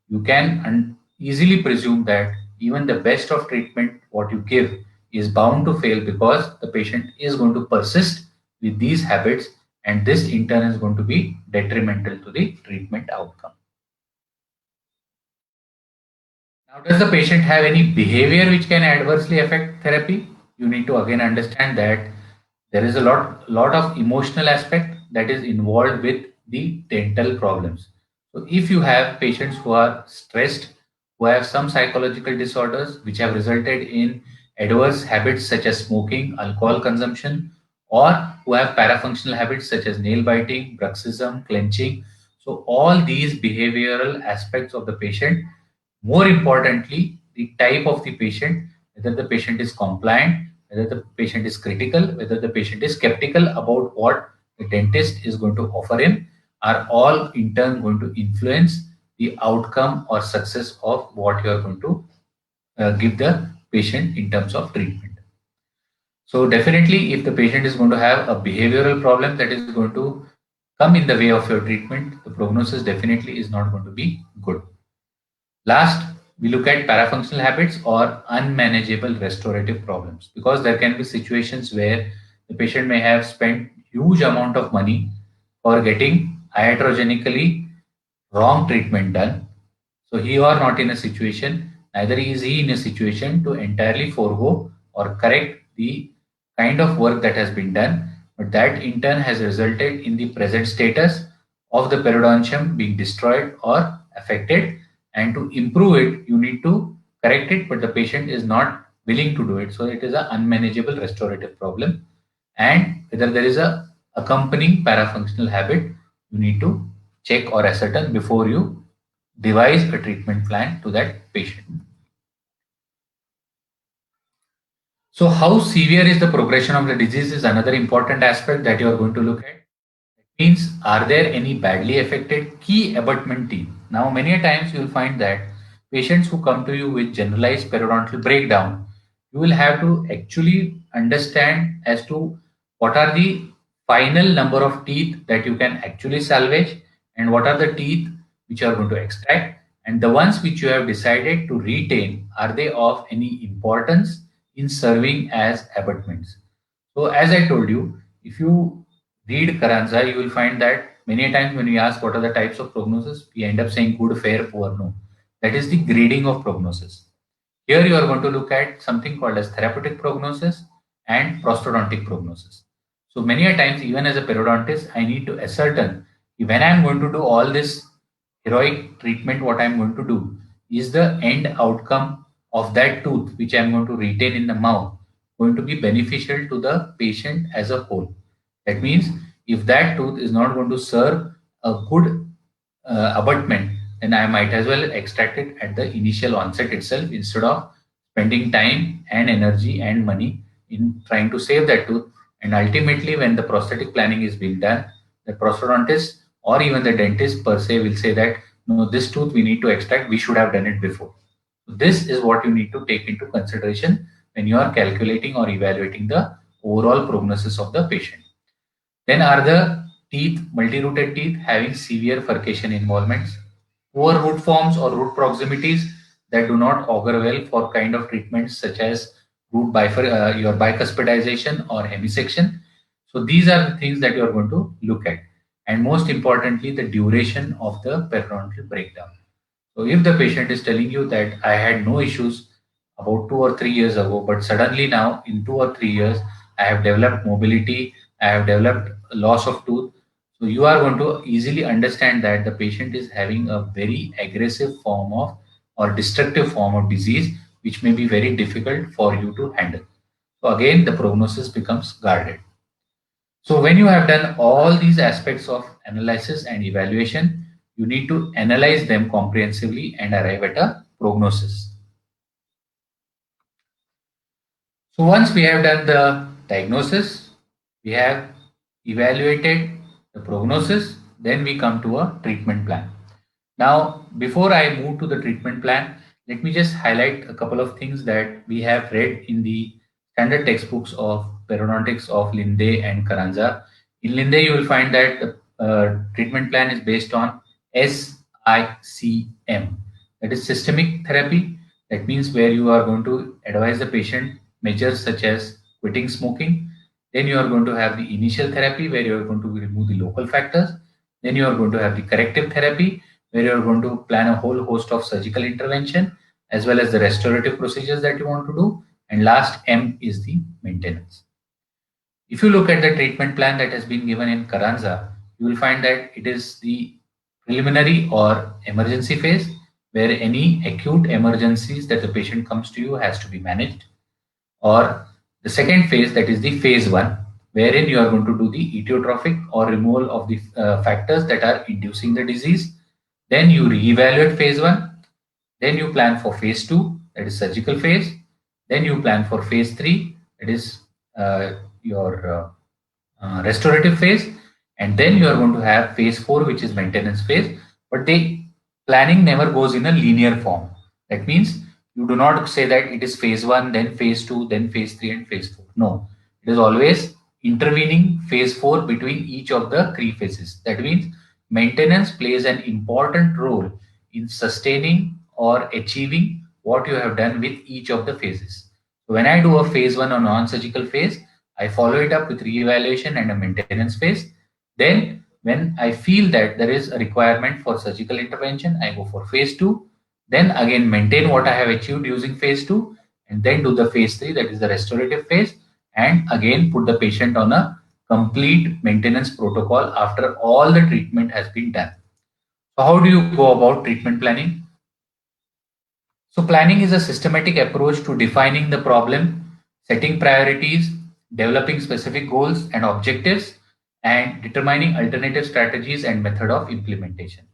you can easily presume that even the best of treatment what you give is bound to fail, because the patient is going to persist with these habits, and this in turn is going to be detrimental to the treatment outcome. Now, does the patient have any behavior which can adversely affect therapy? You need to again understand that there is a lot of emotional aspect that is involved with the dental problems. So if you have patients who are stressed, who have some psychological disorders which have resulted in adverse habits such as smoking, alcohol consumption, or who have parafunctional habits such as nail biting, bruxism, clenching. So all these behavioral aspects of the patient, more importantly, the type of the patient, whether the patient is compliant, whether the patient is critical, whether the patient is skeptical about what the dentist is going to offer him, are all in turn going to influence the outcome or success of what you are going to give the patient in terms of treatment. So definitely, if the patient is going to have a behavioral problem that is going to come in the way of your treatment, the prognosis definitely is not going to be good. Last, we look at parafunctional habits or unmanageable restorative problems, because there can be situations where the patient may have spent huge amount of money for getting iatrogenically wrong treatment done. So he or not in a situation, neither is he in a situation to entirely forego or correct the kind of work that has been done, but that in turn has resulted in the present status of the periodontium being destroyed or affected. And to improve it, you need to correct it, but the patient is not willing to do it. So it is an unmanageable restorative problem. And whether there is a accompanying parafunctional habit, you need to check or ascertain before you devise a treatment plan to that patient. So how severe is the progression of the disease is another important aspect that you are going to look at. It means, are there any badly affected key abutment teeth? Now, many a times you will find that patients who come to you with generalized periodontal breakdown, you will have to actually understand as to what are the final number of teeth that you can actually salvage, and what are the teeth which you are going to extract, and the ones which you have decided to retain, are they of any importance in serving as abutments. So as I told you, if you read Carranza, you will find that many a times when we ask what are the types of prognosis, we end up saying good, fair, poor, no. That is the grading of prognosis. Here you are going to look at something called as therapeutic prognosis and prosthodontic prognosis. So many a times, even as a periodontist, I need to ascertain when I am going to do all this heroic treatment, what I am going to do is the end outcome of that tooth which I am going to retain in the mouth going to be beneficial to the patient as a whole. That means if that tooth is not going to serve a good abutment, then I might as well extract it at the initial onset itself instead of spending time and energy and money in trying to save that tooth. And ultimately, when the prosthetic planning is being done, the prosthodontist or even the dentist per se will say that no, this tooth we need to extract, we should have done it before. So this is what you need to take into consideration when you are calculating or evaluating the overall prognosis of the patient. Then are the teeth, multi-rooted teeth having severe furcation involvements, poor root forms or root proximities that do not augur well for kind of treatments such as root your bicuspidization or hemisection. So these are the things that you are going to look at. And most importantly, the duration of the periodontal breakdown. So if the patient is telling you that I had no issues about 2 or 3 years ago, but suddenly now in 2 or 3 years, I have developed mobility, I have developed loss of tooth. So you are going to easily understand that the patient is having a very aggressive form of or destructive form of disease, which may be very difficult for you to handle. So again, the prognosis becomes guarded. So when you have done all these aspects of analysis and evaluation, you need to analyze them comprehensively and arrive at a prognosis. So once we have done the diagnosis, we have evaluated the prognosis, then we come to a treatment plan. Now, before I move to the treatment plan, let me just highlight a couple of things that we have read in the standard textbooks of periodontics of Linde and Carranza. In Linde, you will find that the treatment plan is based on SICM, that is systemic therapy. That means where you are going to advise the patient measures such as quitting smoking. Then you are going to have the initial therapy where you are going to remove the local factors. Then you are going to have the corrective therapy where you are going to plan a whole host of surgical intervention as well as the restorative procedures that you want to do. And last M is the maintenance. If you look at the treatment plan that has been given in Carranza, you will find that it is the preliminary or emergency phase where any acute emergencies that the patient comes to you has to be managed, or the second phase, that is the phase 1, wherein you are going to do the etiotrophic or removal of the factors that are inducing the disease. Then you reevaluate phase 1. Then you plan for phase 2, that is surgical phase. Then you plan for phase 3, that is your restorative phase. And then you are going to have phase 4, which is maintenance phase. But the planning never goes in a linear form. That means you do not say that it is phase 1, then phase 2, then phase 3, and phase 4. No, it is always intervening phase 4 between each of the 3 phases. That means maintenance plays an important role in sustaining or achieving what you have done with each of the phases. So when I do a phase 1 or non-surgical phase, I follow it up with re-evaluation and a maintenance phase. Then when I feel that there is a requirement for surgical intervention, I go for phase 2. Then again maintain what I have achieved using phase 2, and then do the phase 3, that is the restorative phase, and again put the patient on a complete maintenance protocol after all the treatment has been done. So how do you go about treatment planning? So planning is a systematic approach to defining the problem, setting priorities, developing specific goals and objectives, and determining alternative strategies and method of implementation.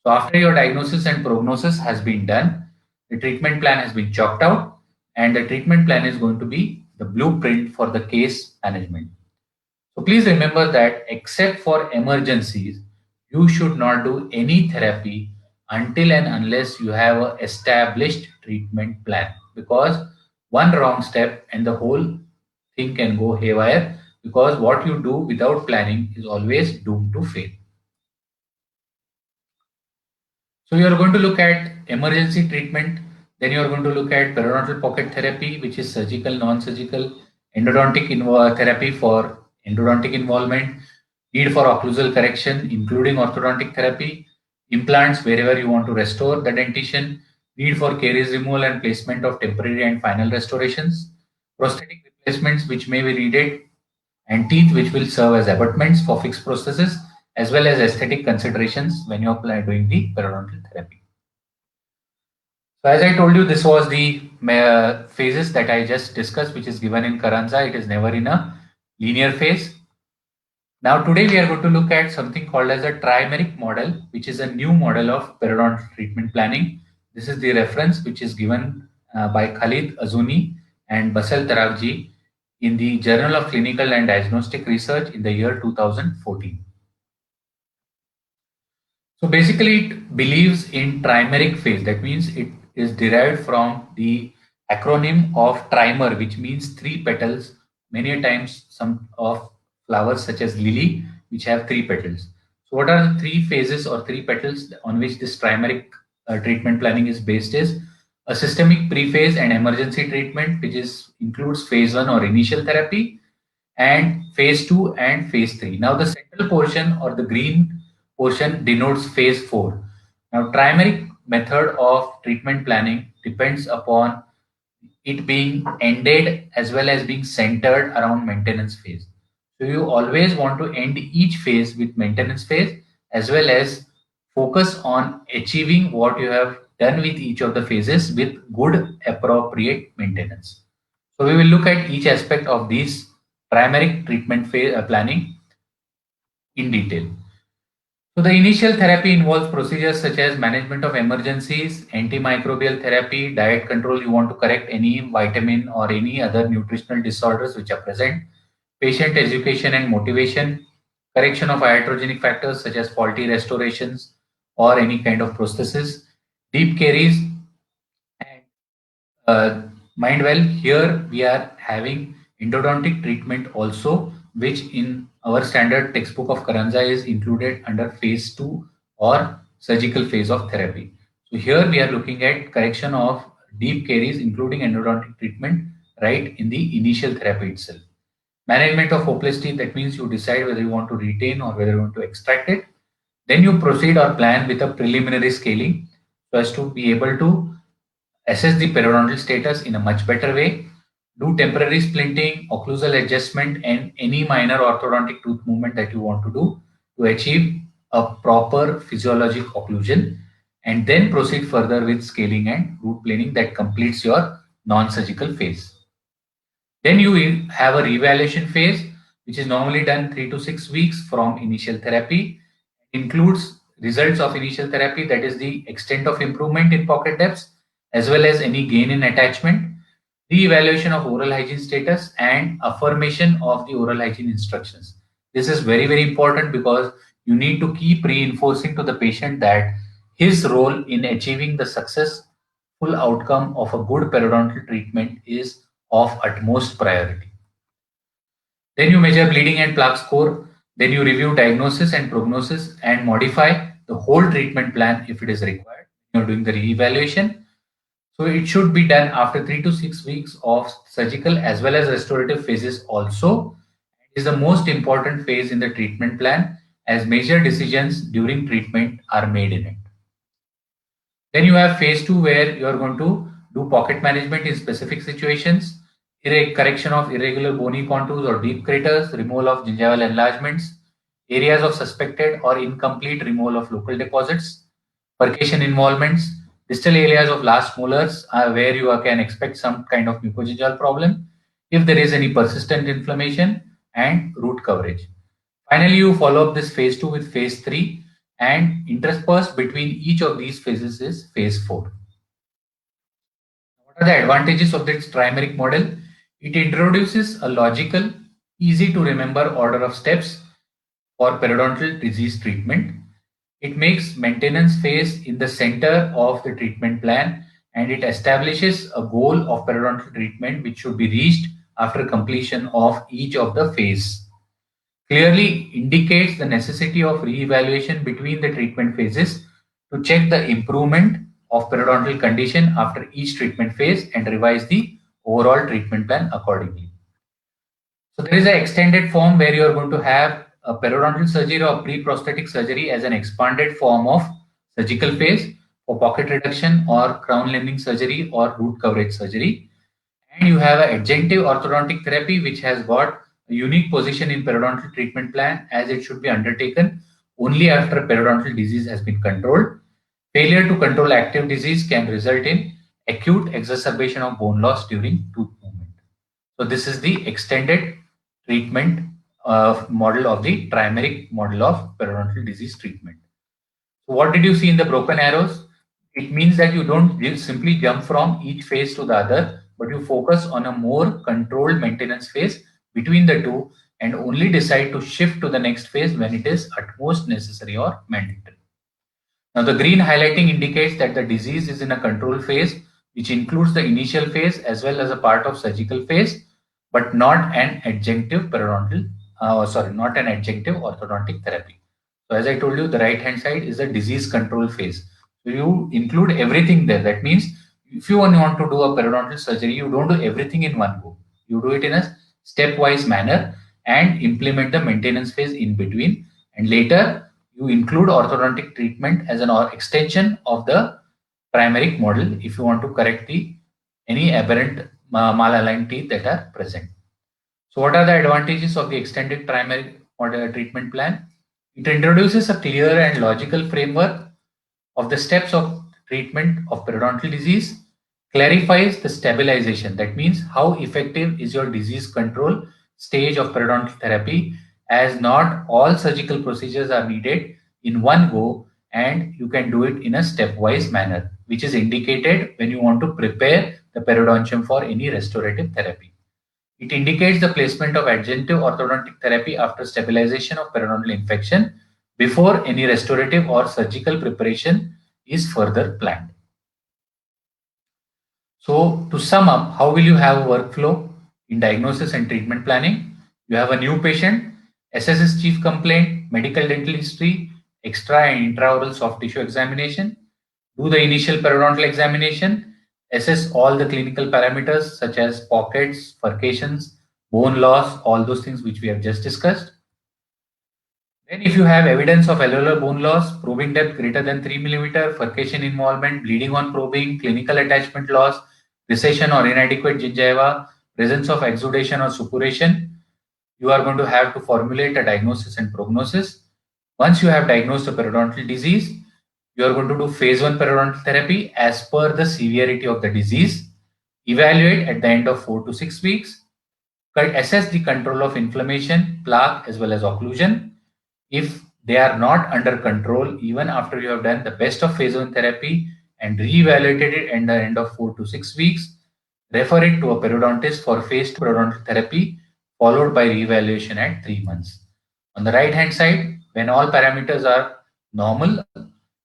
So after your diagnosis and prognosis has been done, the treatment plan has been chalked out, and the treatment plan is going to be the blueprint for the case management. So please remember that except for emergencies, you should not do any therapy until and unless you have an established treatment plan, because one wrong step and the whole thing can go haywire, because what you do without planning is always doomed to fail. So you are going to look at emergency treatment, then you are going to look at periodontal pocket therapy, which is surgical, non-surgical, endodontic therapy for endodontic involvement, need for occlusal correction, including orthodontic therapy, implants wherever you want to restore the dentition, need for caries removal and placement of temporary and final restorations, prosthetic replacements which may be needed, and teeth which will serve as abutments for fixed prosthesis, as well as aesthetic considerations when you are doing the periodontal therapy. So as I told you, this was the phases that I just discussed, which is given in Carranza. It is never in a linear phase. Now today we are going to look at something called as a trimeric model, which is a new model of periodontal treatment planning. This is the reference which is given by Khalid Azuni and Basel Tarakji in the Journal of Clinical and Diagnostic Research in the year 2014. So basically it believes in trimeric phase. That means it is derived from the acronym of trimer, which means 3 petals. Many times some of flowers such as lily, which have 3 petals. So what are the 3 phases or 3 petals on which this trimeric treatment planning is based is a systemic pre-phase and emergency treatment, which includes phase 1 or initial therapy, and phase 2 and phase 3. Now the central portion or the green portion denotes phase 4. Now trimeric method of treatment planning depends upon it being ended as well as being centered around maintenance phase. So you always want to end each phase with maintenance phase as well as focus on achieving what you have done with each of the phases with good appropriate maintenance. So we will look at each aspect of these primary treatment phase planning in detail. So the initial therapy involves procedures such as management of emergencies, antimicrobial therapy, diet control. You want to correct any vitamin or any other nutritional disorders which are present, patient education and motivation, correction of iatrogenic factors such as faulty restorations or any kind of prosthesis, deep caries, and mind well, here we are having endodontic treatment also, which in our standard textbook of Karanza is included under phase 2 or surgical phase of therapy. So here we are looking at correction of deep caries, including endodontic treatment, right in the initial therapy itself. Management of hopeless teeth, that means you decide whether you want to retain or whether you want to extract it. Then you proceed or plan with a preliminary scaling so as to be able to assess the periodontal status in a much better way, do temporary splinting, occlusal adjustment, and any minor orthodontic tooth movement that you want to do to achieve a proper physiologic occlusion, and then proceed further with scaling and root planing that completes your non-surgical phase. Then you have a reevaluation phase, which is normally done 3 to 6 weeks from initial therapy. It includes results of initial therapy, that is the extent of improvement in pocket depths, as well as any gain in attachment, re-evaluation of oral hygiene status, and affirmation of the oral hygiene instructions. This is very, very important because you need to keep reinforcing to the patient that his role in achieving the successful outcome of a good periodontal treatment is of utmost priority. Then you measure bleeding and plaque score. Then you review diagnosis and prognosis and modify the whole treatment plan if it is required. You're doing the re-evaluation. So it should be done after 3 to 6 weeks of surgical as well as restorative phases also. It is the most important phase in the treatment plan as major decisions during treatment are made in it. Then you have phase 2 where you are going to do pocket management in specific situations, correction of irregular bony contours or deep craters, removal of gingival enlargements, areas of suspected or incomplete removal of local deposits, percussion involvements, distal areas of last molars where you can expect some kind of mucogingival problem, if there is any persistent inflammation, and root coverage. Finally, you follow up this phase 2 with phase 3, and interspersed between each of these phases is phase 4. What are the advantages of this trimeric model? It introduces a logical, easy to remember order of steps for periodontal disease treatment. It makes maintenance phase in the center of the treatment plan, and it establishes a goal of periodontal treatment which should be reached after completion of each of the phase. Clearly indicates the necessity of re-evaluation between the treatment phases to check the improvement of periodontal condition after each treatment phase and revise the overall treatment plan accordingly. So there is an extended form where you are going to have a periodontal surgery or pre-prosthetic surgery as an expanded form of surgical phase for pocket reduction or crown lending surgery or root coverage surgery. And you have an adjunctive orthodontic therapy which has got a unique position in periodontal treatment plan as it should be undertaken only after periodontal disease has been controlled. Failure to control active disease can result in acute exacerbation of bone loss during tooth movement. So this is the extended treatment model of the trimeric model of periodontal disease treatment. So what did you see in the broken arrows? It means that you don't simply jump from each phase to the other, but you focus on a more controlled maintenance phase between the two and only decide to shift to the next phase when it is utmost necessary or mandatory. Now the green highlighting indicates that the disease is in a control phase, which includes the initial phase as well as a part of surgical phase, but not an adjunctive periodontal, not an adjunctive orthodontic therapy. So as I told you, the right hand side is the disease control phase. So you include everything there. That means if you want to do a periodontal surgery, you don't do everything in one go. You do it in a stepwise manner and implement the maintenance phase in between. And later you include orthodontic treatment as an extension of the trimeric model if you want to correct any aberrant malaligned teeth that are present. So what are the advantages of the extended trimeric model treatment plan? It introduces a clear and logical framework of the steps of treatment of periodontal disease, clarifies the stabilization. That means how effective is your disease control stage of periodontal therapy, as not all surgical procedures are needed in one go, and you can do it in a stepwise manner, which is indicated when you want to prepare the periodontium for any restorative therapy. It indicates the placement of adjunctive orthodontic therapy after stabilization of periodontal infection before any restorative or surgical preparation is further planned. So to sum up, how will you have a workflow in diagnosis and treatment planning? You have a new patient, assess his chief complaint, medical dental history, extra and intraoral soft tissue examination, do the initial periodontal examination, assess all the clinical parameters such as pockets, furcations, bone loss, all those things which we have just discussed. Then if you have evidence of alveolar bone loss, probing depth greater than 3 mm, furcation involvement, bleeding on probing, clinical attachment loss, recession or inadequate gingiva, presence of exudation or suppuration, you are going to have to formulate a diagnosis and prognosis. Once you have diagnosed a periodontal disease, you are going to do phase 1 periodontal therapy as per the severity of the disease, evaluate at the end of 4 to 6 weeks, assess the control of inflammation, plaque as well as occlusion. If they are not under control, even after you have done the best of phase 1 therapy and re-evaluated it at the end of 4 to 6 weeks, refer it to a periodontist for phase 2 periodontal therapy, followed by re-evaluation at 3 months. On the right hand side, when all parameters are normal,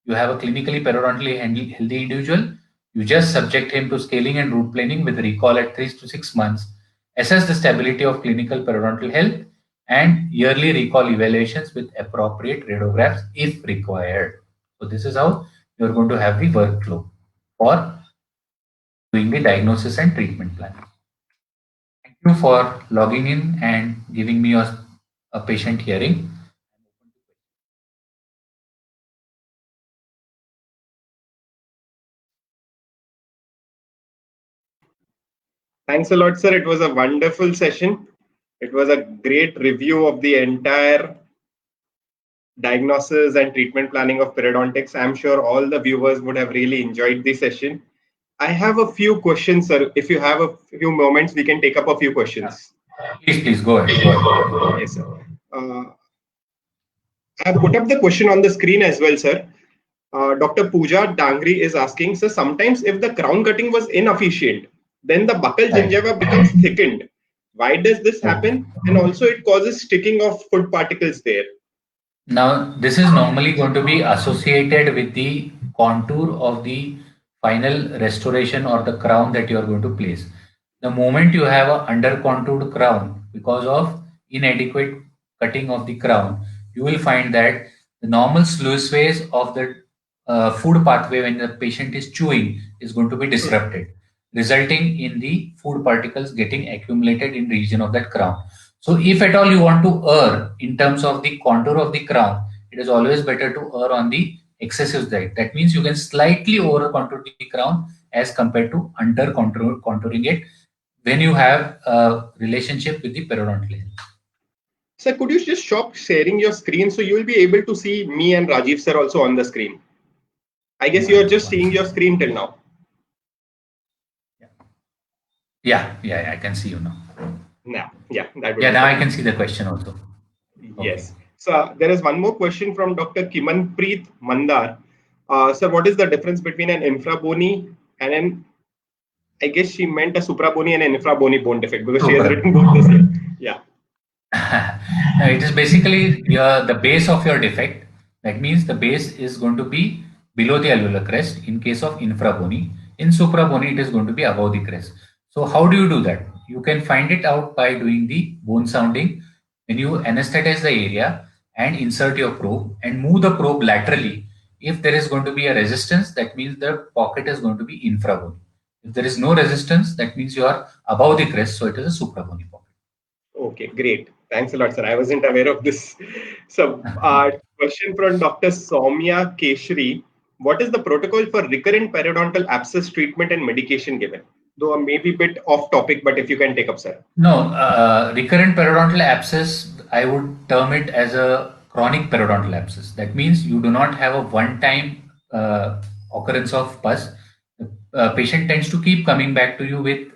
you have a clinically periodontally healthy individual, you just subject him to scaling and root planing with recall at 3 to 6 months, assess the stability of clinical periodontal health, and yearly recall evaluations with appropriate radiographs if required. So this is how you're going to have the workflow for doing the diagnosis and treatment plan. Thank you for logging in and giving me a patient hearing. Thanks a lot, sir. It was a wonderful session. It was a great review of the entire diagnosis and treatment planning of periodontics. I'm sure all the viewers would have really enjoyed the session. I have a few questions, sir. If you have a few moments, we can take up a few questions. Please go ahead. Yes, sir. I have put up the question on the screen as well, sir. Dr. Pooja Dangri is asking, so sometimes if the crown cutting was inefficient, then the buccal gingiva becomes thickened. Why does this happen? And also it causes sticking of food particles there. Now, this is normally going to be associated with the contour of the final restoration or the crown that you are going to place. The moment you have an under contoured crown because of inadequate cutting of the crown, you will find that the normal sluiceways of the food pathway when the patient is chewing is going to be disrupted, resulting in the food particles getting accumulated in region of that crown. So if at all you want to err in terms of the contour of the crown, it is always better to err on the excessive side. That means you can slightly over contour the crown as compared to under contouring it when you have a relationship with the periodontal health. Sir, could you just stop sharing your screen so you will be able to see me and Rajiv sir also on the screen? I guess you are just seeing your screen till now. Yeah, I can see you now. Now I can see the question also. Yes. Okay. So there is one more question from Dr. Kimanpreet Mandar. Sir, what is the difference between an infrabony and an, I guess she meant a suprabony and an infrabony bone defect because she has written both this here. Yeah. No, it is basically the base of your defect. That means the base is going to be below the alveolar crest in case of infrabony. In suprabony, it is going to be above the crest. So how do you do that? You can find it out by doing the bone sounding. When you anesthetize the area and insert your probe and move the probe laterally, if there is going to be a resistance, that means the pocket is going to be infrabony. If there is no resistance, that means you are above the crest, so it is a suprabony pocket. Okay, great. Thanks a lot, sir. I wasn't aware of this. So, question from Dr. Soumya Keshri. what is the protocol for recurrent periodontal abscess treatment and medication given? Though maybe a bit off topic, but if you can take up, sir. No, recurrent periodontal abscess, I would term it as a chronic periodontal abscess. That means you do not have a one-time occurrence of pus. The patient tends to keep coming back to you with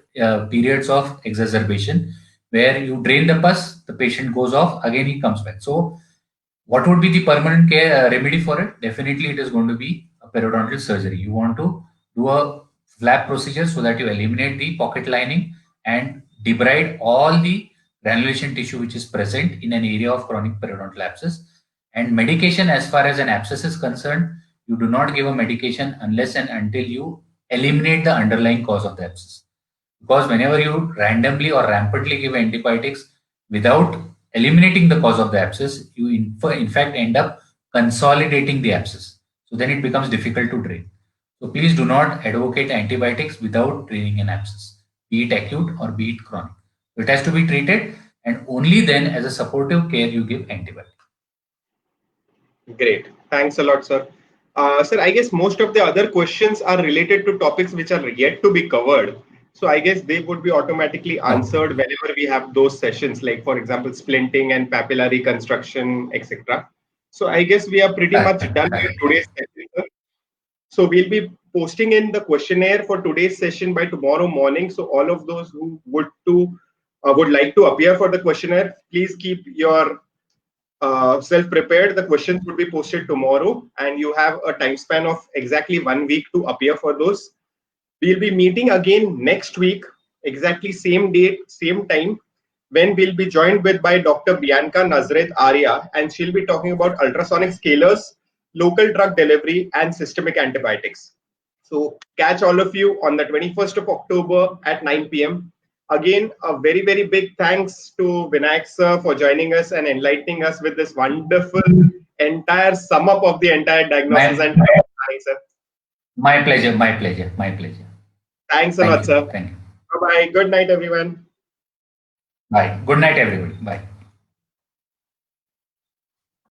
periods of exacerbation where you drain the pus, the patient goes off, again he comes back. So what would be the permanent care remedy for it? Definitely it is going to be a periodontal surgery. You want to do a flap procedure so that you eliminate the pocket lining and debride all the granulation tissue which is present in an area of chronic periodontal abscess. And medication, as far as an abscess is concerned, you do not give a medication unless and until you eliminate the underlying cause of the abscess. Because whenever you randomly or rampantly give antibiotics without eliminating the cause of the abscess, you in fact end up consolidating the abscess. So then it becomes difficult to drain. So please do not advocate antibiotics without draining an abscess, be it acute or be it chronic. It has to be treated, and only then as a supportive care you give antibiotics. Great. Thanks a lot, sir. Sir, I guess most of the other questions are related to topics which are yet to be covered. So I guess they would be automatically answered whenever we have those sessions, like for example, splinting and papillary construction, etc. So I guess we are pretty much done with today's session, sir. So we'll be posting in the questionnaire for today's session by tomorrow morning. So all of those who would like to appear for the questionnaire, please keep your self-prepared. The questions would be posted tomorrow, and you have a time span of exactly 1 week to appear for those. We'll be meeting again next week, exactly same date, same time, when we'll be joined by Dr. Bianca Nazareth Arya, and she'll be talking about ultrasonic scalers, local drug delivery, and systemic antibiotics. So catch all of you on the 21st of October at 9 p.m. Again, a very, very big thanks to Vinayak sir for joining us and enlightening us with this wonderful entire sum up of the entire diagnosis and thanks, sir. My pleasure, my pleasure, my pleasure. Thanks a lot, sir. Thank you. Bye-bye. Good night, everyone. Bye. Good night, everybody. Bye.